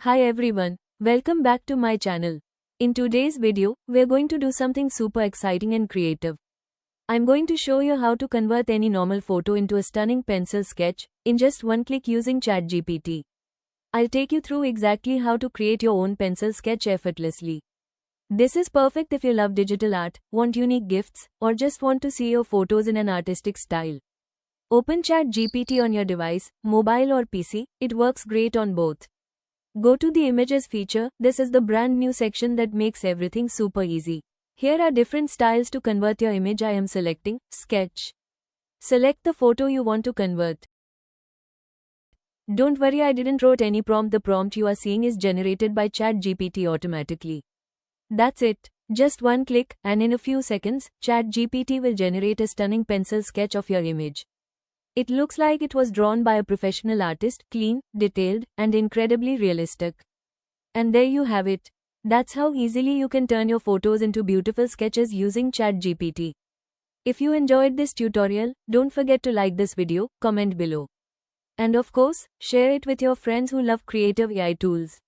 Hi everyone, welcome back to my channel. In today's video, we're going to do something super exciting and creative. I'm going to show you how to convert any normal photo into a stunning pencil sketch in just one click using ChatGPT. I'll take you through exactly how to create your own pencil sketch effortlessly. This is perfect if you love digital art, want unique gifts, or just want to see your photos in an artistic style. Open ChatGPT on your device, mobile or PC, it works great on both. Go to the Images feature. This is the brand new section that makes everything super easy. Here are different styles to convert your image. I am selecting Sketch. Select the photo you want to convert. Don't worry, I didn't wrote any prompt. The prompt you are seeing is generated by ChatGPT automatically. That's it. Just one click, and in a few seconds, ChatGPT will generate a stunning pencil sketch of your image. It looks like it was drawn by a professional artist, clean, detailed, and incredibly realistic. And there you have it. That's how easily you can turn your photos into beautiful sketches using ChatGPT. If you enjoyed this tutorial, don't forget to like this video, comment below. And of course, share it with your friends who love creative AI tools.